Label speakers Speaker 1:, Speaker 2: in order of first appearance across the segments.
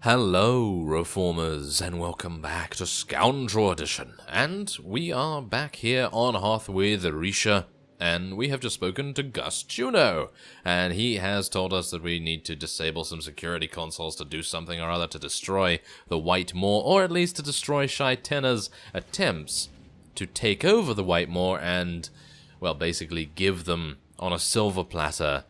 Speaker 1: Hello, Reformers, and welcome back to Scoundrel Edition. And we are back here on Hearth with Risha, and we have just spoken to Gus Juno. And he has told us that we need to disable some security consoles to do something or other to destroy the White Maw, or at least to destroy Shai Tena's attempts to take over the White Maw and, well, basically give them on a silver platter,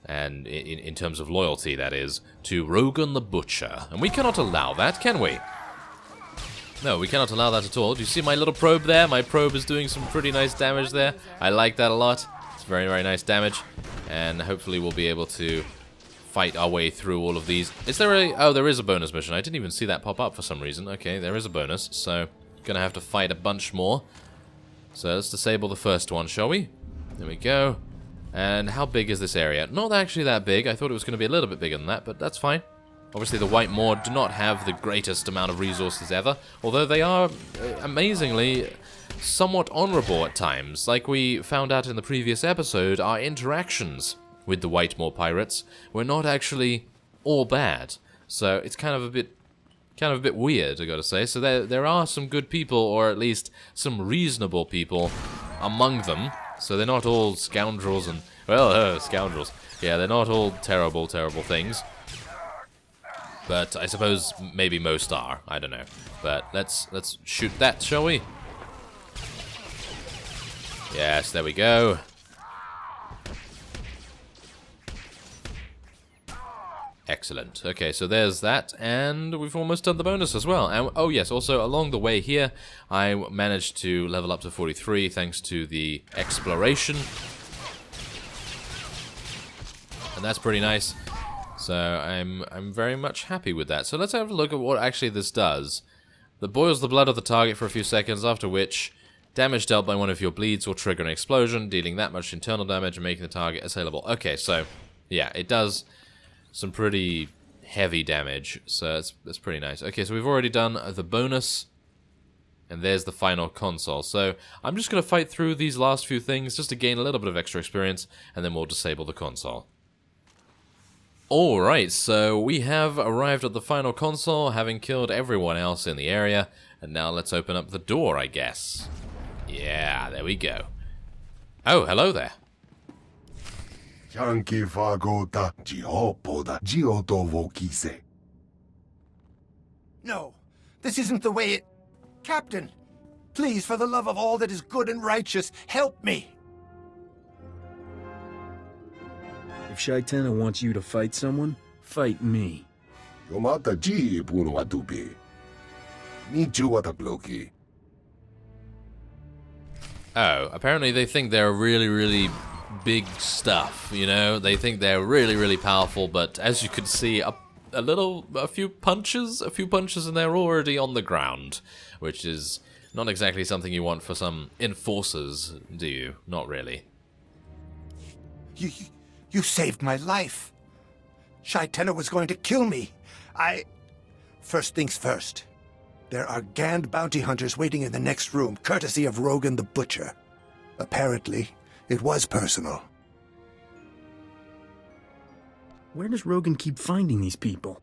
Speaker 1: and in terms of loyalty, that is, to Rogan the Butcher. And we cannot allow that, can we? No, we cannot allow that at all. Do you see my little probe there? My probe is doing some pretty nice damage there. I like that a lot. It's very, very nice damage. And hopefully we'll be able to fight our way through all of these. Is there a... Oh, there is a bonus mission. I didn't even see that pop up for some reason. Okay, there is a bonus. So, gonna have to fight a bunch more. So, let's disable the first one, shall we? There we go. And how big is this area? Not actually that big. I thought it was going to be a little bit bigger than that, but that's fine. Obviously, the White Maw do not have the greatest amount of resources ever, although they are, amazingly, somewhat honorable at times. Like we found out in the previous episode, our interactions with the White Maw pirates were not actually all bad. So it's kind of a bit weird, I gotta say. So there are some good people, or at least some reasonable people among them. So they're not all scoundrels and... Well, scoundrels. Yeah, they're not all terrible, terrible things. But I suppose maybe most are. I don't know. But let's shoot that, shall we? Yes, there we go. Excellent. Okay, so there's that, and we've almost done the bonus as well. And oh yes, also along the way here, I managed to level up to 43 thanks to the exploration, and that's pretty nice. So I'm very much happy with that. So let's have a look at what actually this does. That boils the blood of the target for a few seconds, after which damage dealt by one of your bleeds will trigger an explosion, dealing that much internal damage and making the target assailable. Okay, so yeah, it does some pretty heavy damage, so that's pretty nice. Okay, so we've already done the bonus, and there's the final console. So I'm just going to fight through these last few things just to gain a little bit of extra experience, and then we'll disable the console. Alright, so we have arrived at the final console, having killed everyone else in the area, and now let's open up the door, I guess. Yeah, there we go. Oh, hello there.
Speaker 2: No, this isn't the way it... Captain, please, for the love of all that is good and righteous, help me!
Speaker 3: If Shai Tena wants you to fight someone, fight me.
Speaker 2: Oh,
Speaker 1: apparently they think they're really, really big stuff, you know? They think they're really, really powerful, but as you can see, a few punches and they're already on the ground, which is not exactly something you want for some enforcers, do you? Not really.
Speaker 2: You saved my life. Shai Tena was going to kill me. First things first. There are Gand bounty hunters waiting in the next room, courtesy of Rogan the Butcher. Apparently, it was personal.
Speaker 3: Where does Rogan keep finding these people?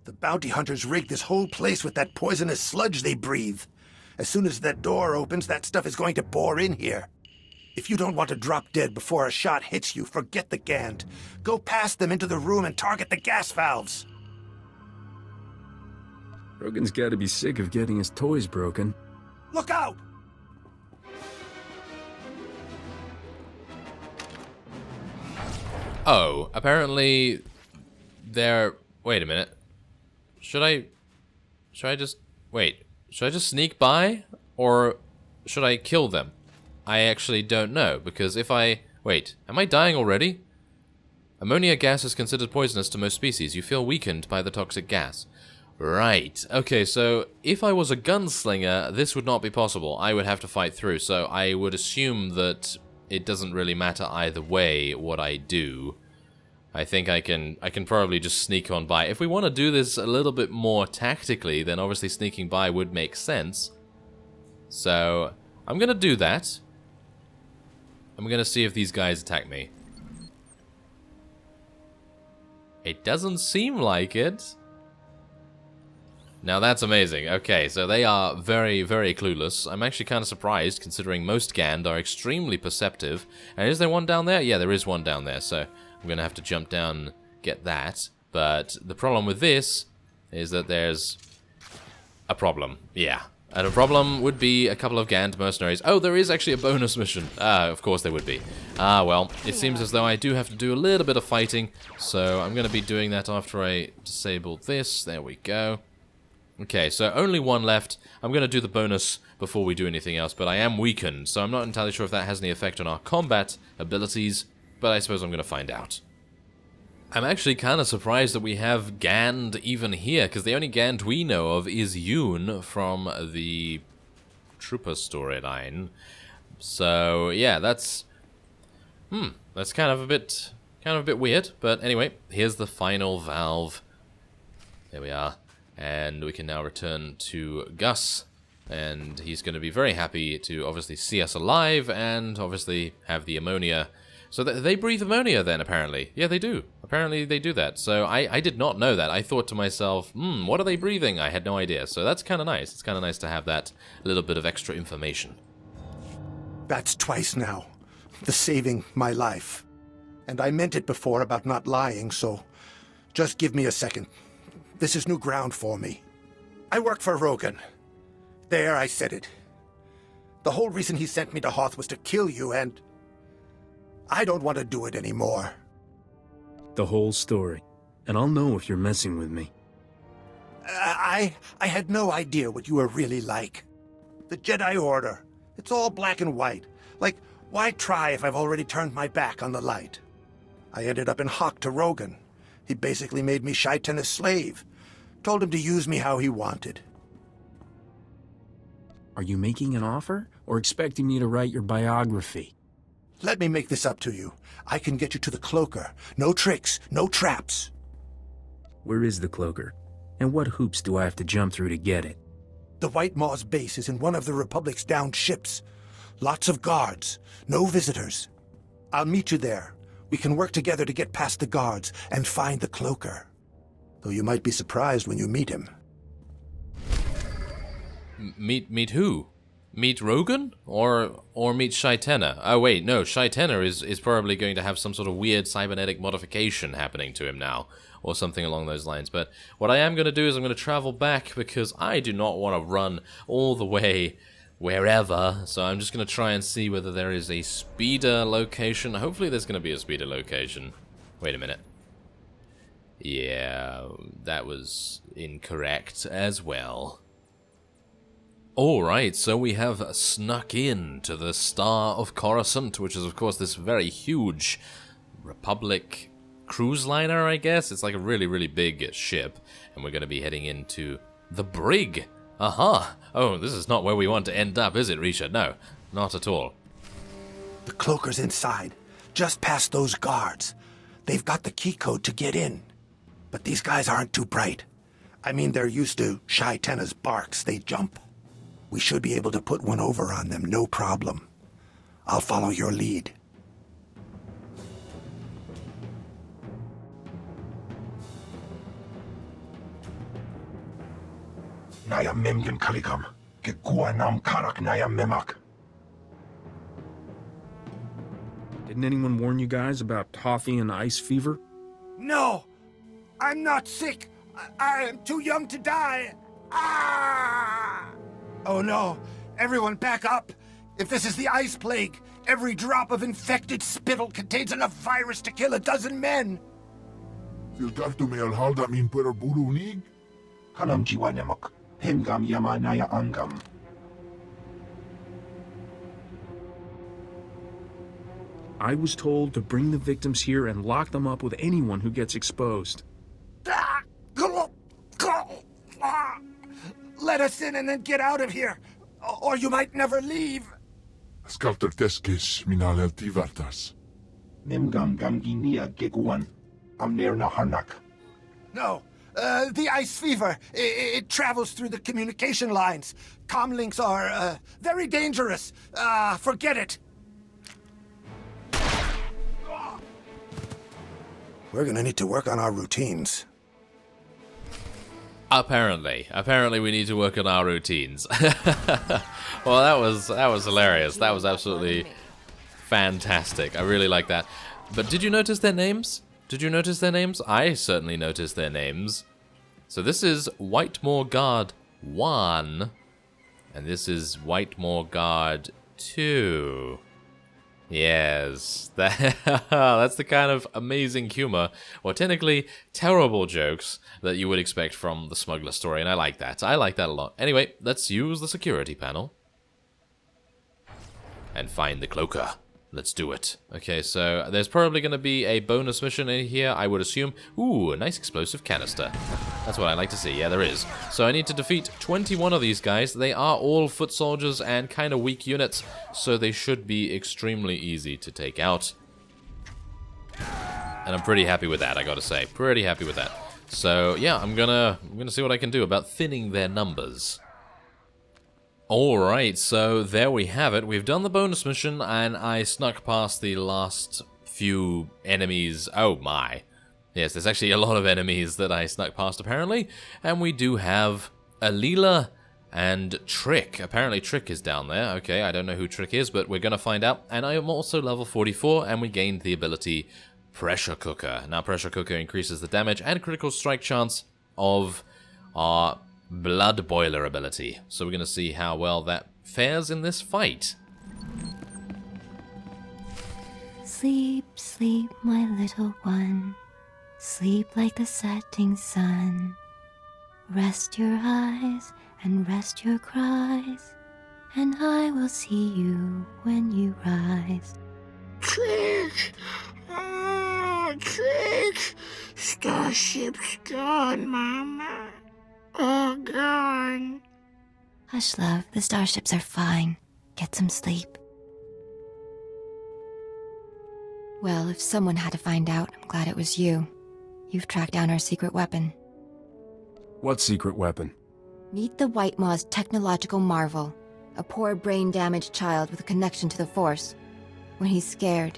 Speaker 2: The bounty hunters rigged this whole place with that poisonous sludge they breathe. As soon as that door opens, that stuff is going to pour in here. If you don't want to drop dead before a shot hits you, forget the Gand. Go past them into the room and target the gas valves.
Speaker 3: Rogan's got to be sick of getting his toys broken.
Speaker 2: Look out!
Speaker 1: Oh, apparently they're... Wait a minute. Should I just... Wait. Should I just sneak by? Or should I kill them? I actually don't know, because if I... Wait, am I dying already? Ammonia gas is considered poisonous to most species. You feel weakened by the toxic gas. Right. Okay, so if I was a gunslinger, this would not be possible. I would have to fight through, so I would assume that it doesn't really matter either way what I do. I think I can probably just sneak on by. If we want to do this a little bit more tactically, then obviously sneaking by would make sense. So, I'm gonna do that. I'm gonna see if these guys attack me. It doesn't seem like it. Now that's amazing. Okay, so they are very, very clueless. I'm actually kind of surprised, considering most Gand are extremely perceptive. And is there one down there? Yeah, there is one down there, so I'm going to have to jump down and get that. But the problem with this is that there's a problem. Yeah. And a problem would be a couple of Gand mercenaries. Oh, there is actually a bonus mission. Of course there would be. Well, it seems as though I do have to do a little bit of fighting, so I'm going to be doing that after I disable this. There we go. Okay, so only one left. I'm going to do the bonus before we do anything else, but I am weakened, so I'm not entirely sure if that has any effect on our combat abilities, but I suppose I'm going to find out. I'm actually kind of surprised that we have Gand even here, because the only Gand we know of is Yoon from the Trooper storyline. So yeah, that's kind of a bit weird. But anyway, here's the final valve. There we are, and we can now return to Gus, and he's going to be very happy to obviously see us alive and obviously have the ammonia. So they breathe ammonia then, apparently. Yeah, they do. Apparently they do that. So I did not know that. I thought to myself, what are they breathing? I had no idea. So that's kind of nice. It's kind of nice to have that little bit of extra information.
Speaker 2: That's twice now. The saving my life. And I meant it before about not lying, so just give me a second. This is new ground for me. I work for Rogan. There, I said it. The whole reason he sent me to Hoth was to kill you, and I don't want to do it anymore.
Speaker 3: The whole story. And I'll know if you're messing with me.
Speaker 2: I had no idea what you were really like. The Jedi Order. It's all black and white. Like, why try if I've already turned my back on the light? I ended up in Hock to Rogan. He basically made me Shai-Tenna's slave. Told him to use me how he wanted.
Speaker 3: Are you making an offer, or expecting me to write your biography?
Speaker 2: Let me make this up to you. I can get you to the cloaker. No tricks, no traps.
Speaker 3: Where is the cloaker? And what hoops do I have to jump through to get it?
Speaker 2: The White Maw's base is in one of the Republic's downed ships. Lots of guards, no visitors. I'll meet you there. We can work together to get past the guards and find the cloaker. Though you might be surprised when you meet him.
Speaker 1: Meet who? Meet Rogan? Or meet Shai-Tenna? Oh wait, no, Shai-Tenna is probably going to have some sort of weird cybernetic modification happening to him now, or something along those lines. But what I am going to do is I'm going to travel back, because I do not want to run all the way wherever, so I'm just going to try and see whether there is a speeder location. Hopefully there's going to be a speeder location. Wait a minute. Yeah, that was incorrect as well. Alright, so we have snuck in to the Star of Coruscant, which is of course this very huge Republic cruise liner, I guess. It's like a really, really big ship, and we're going to be heading into the brig. Aha! Oh, this is not where we want to end up, is it, Risha? No, not at all.
Speaker 2: The cloaker's inside, just past those guards. They've got the key code to get in. But these guys aren't too bright. I mean, they're used to Shai-Tenna's barks. They jump. We should be able to put one over on them, no problem. I'll follow your lead. Naya memgen kalikam, gekua nam karak naya memak.
Speaker 3: Didn't anyone warn you guys about Hothian ice fever?
Speaker 2: No! I'm not sick! I am too young to die! Ah! Oh no! Everyone back up! If this is the ice plague, every drop of infected spittle contains enough virus to kill 12 men!
Speaker 4: Siltartu me alhalda min puer burunig?
Speaker 2: Kanam jiwanemok, hemgam yamanaya angam.
Speaker 3: I was told to bring the victims here and lock them up with anyone who gets exposed.
Speaker 2: Let us in and then get out of here, or you might never leave.
Speaker 4: Skalter teskis minal tivartas.
Speaker 2: Nimgam gamginia geguan, amnir harnak. No, the ice fever, it travels through the communication lines. Comlinks are, very dangerous. Forget it. We're gonna need to work on our routines.
Speaker 1: Apparently we need to work on our routines. Well, that was hilarious. That was absolutely fantastic. I really like that. But did you notice their names? Did you notice their names? I certainly noticed their names. So this is White Maw Guard 1, and this is White Maw Guard 2. Yes, that's the kind of amazing humor, or technically terrible jokes, that you would expect from the Smuggler story, and I like that. I like that a lot. Anyway, let's use the security panel. And find the cloaker. Let's do it. Okay, so there's probably going to be a bonus mission in here, I would assume. Ooh, a nice explosive canister. That's what I like to see. Yeah, there is. So I need to defeat 21 of these guys. They are all foot soldiers and kind of weak units, so they should be extremely easy to take out. And I'm pretty happy with that, I gotta say. Pretty happy with that. So, yeah, I'm gonna see what I can do about thinning their numbers. Alright, so there we have it. We've done the bonus mission, and I snuck past the last few enemies. Oh my. Yes, there's actually a lot of enemies that I snuck past, apparently. And we do have Alila and Trick. Apparently Trick is down there. Okay, I don't know who Trick is, but we're going to find out. And I am also level 44, and we gained the ability Pressure Cooker. Now, Pressure Cooker increases the damage and critical strike chance of our Blood Boiler ability. So we're going to see how well that fares in this fight.
Speaker 5: Sleep, sleep, my little one. Sleep like the setting sun. Rest your eyes and rest your cries, and I will see you when you rise.
Speaker 6: Trick! Oh, Trick! Starship's gone, Mama. All gone.
Speaker 5: Hush, love. The starships are fine. Get some sleep. Well, if someone had to find out, I'm glad it was you. You've tracked down our secret weapon.
Speaker 3: What secret weapon?
Speaker 5: Meet the White Maw's technological marvel. A poor brain-damaged child with a connection to the Force. When he's scared,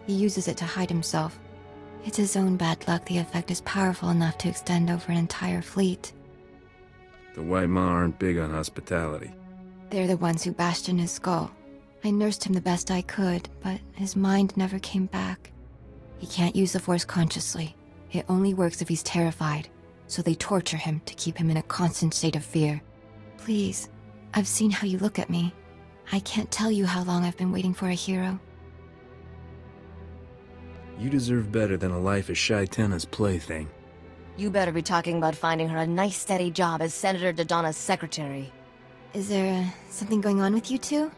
Speaker 5: he uses it to hide himself. It's his own bad luck the effect is powerful enough to extend over an entire fleet.
Speaker 3: The White Maw aren't big on hospitality.
Speaker 5: They're the ones who bashed in his skull. I nursed him the best I could, but his mind never came back. He can't use the Force consciously. It only works if he's terrified, so they torture him to keep him in a constant state of fear. Please, I've seen how you look at me. I can't tell you how long I've been waiting for a hero.
Speaker 3: You deserve better than a life as Shy-Tenna's plaything.
Speaker 7: You better be talking about finding her a nice steady job as Senator Dodonna's secretary.
Speaker 5: Is there something going on with you two?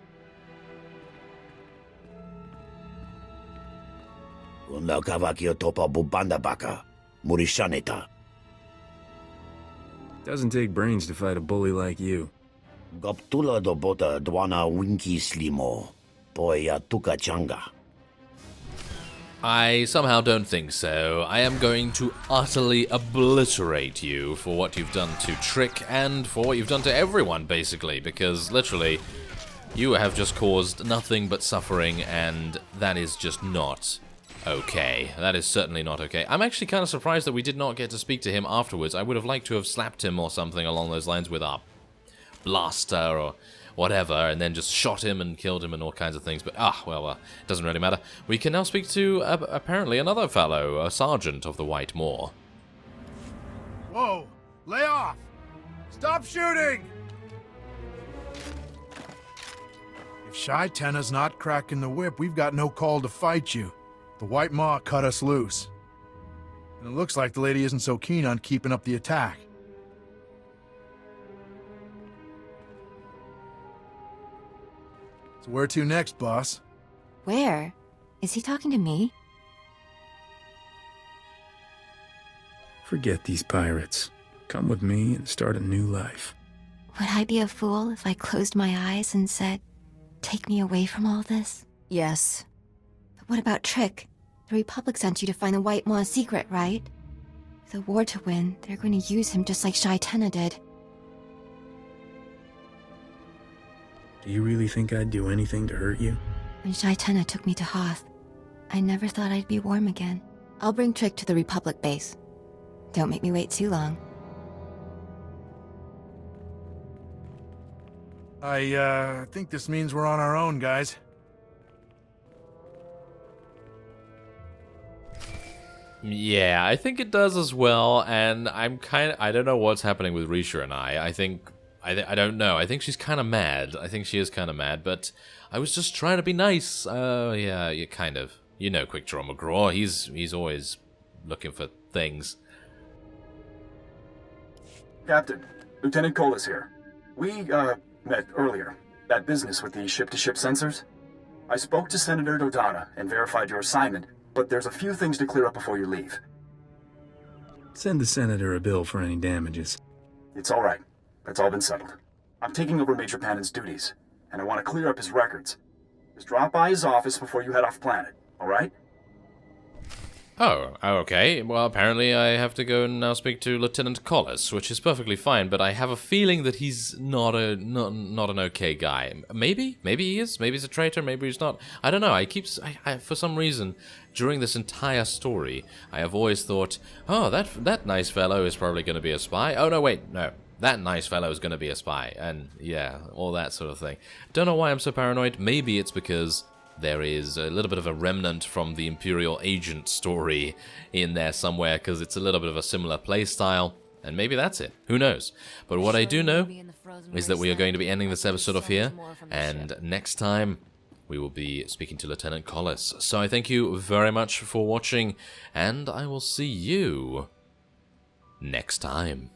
Speaker 3: Doesn't take brains to fight a bully like you.
Speaker 8: Gaptula do bota dwana winki slimo. Poya tuka changa.
Speaker 1: I somehow don't think so. I am going to utterly obliterate you for what you've done to Trick and for what you've done to everyone, basically, because literally, you have just caused nothing but suffering, and that is just not okay. That is certainly not okay. I'm actually kind of surprised that we did not get to speak to him afterwards. I would have liked to have slapped him or something along those lines with our blaster or whatever, and then just shot him and killed him and all kinds of things, but well, it doesn't really matter. We can now speak to, apparently, another fellow, a sergeant of the White Maw.
Speaker 9: Whoa! Lay off! Stop shooting! If Shy-Tenna's not cracking the whip, we've got no call to fight you. The White Maw cut us loose. And it looks like the lady isn't so keen on keeping up the attack. So where to next, boss?
Speaker 5: Where? Is he talking to me?
Speaker 3: Forget these pirates. Come with me and start a new life.
Speaker 5: Would I be a fool if I closed my eyes and said, "Take me away from all this"?
Speaker 7: Yes.
Speaker 5: But what about Trick? The Republic sent you to find the White Maw's secret, right? With a war to win, they're going to use him just like Shy-Tenna did.
Speaker 3: Do you really think I'd do anything to hurt you?
Speaker 5: When Shy-Tenna took me to Hoth, I never thought I'd be warm again. I'll bring Trick to the Republic base. Don't make me wait too long.
Speaker 9: I think this means we're on our own, guys.
Speaker 1: Yeah, I think it does as well, and I don't know what's happening with Risha and I don't know. I think she's kind of mad. I think she is kind of mad, but I was just trying to be nice. Yeah, you kind of. You know Quick Draw McGraw, he's always looking for things.
Speaker 10: Captain, Lieutenant Cole is here. We, met earlier. That business with the ship-to-ship sensors. I spoke to Senator Dodonna and verified your assignment, but there's a few things to clear up before you leave.
Speaker 3: Send the senator a bill for any damages.
Speaker 10: It's all right. That's all been settled. I'm taking over Major Pannon's duties, and I want to clear up his records. Just drop by his office before you head off planet, all right?
Speaker 1: Oh, okay. Well, apparently I have to go and now speak to Lieutenant Collis, which is perfectly fine, but I have a feeling that he's not an okay guy. Maybe he is. Maybe he's a traitor. Maybe he's not. I don't know. I for some reason, during this entire story, I have always thought, oh, that nice fellow is probably going to be a spy. Oh, no, wait, no. That nice fellow is going to be a spy. And, yeah, all that sort of thing. Don't know why I'm so paranoid. Maybe it's because there is a little bit of a remnant from the Imperial Agent story in there somewhere, because it's a little bit of a similar playstyle, and maybe that's it. Who knows? But what I do know is that we are going to be ending this episode off here, and next time we will be speaking to Lieutenant Collis. So I thank you very much for watching, and I will see you next time.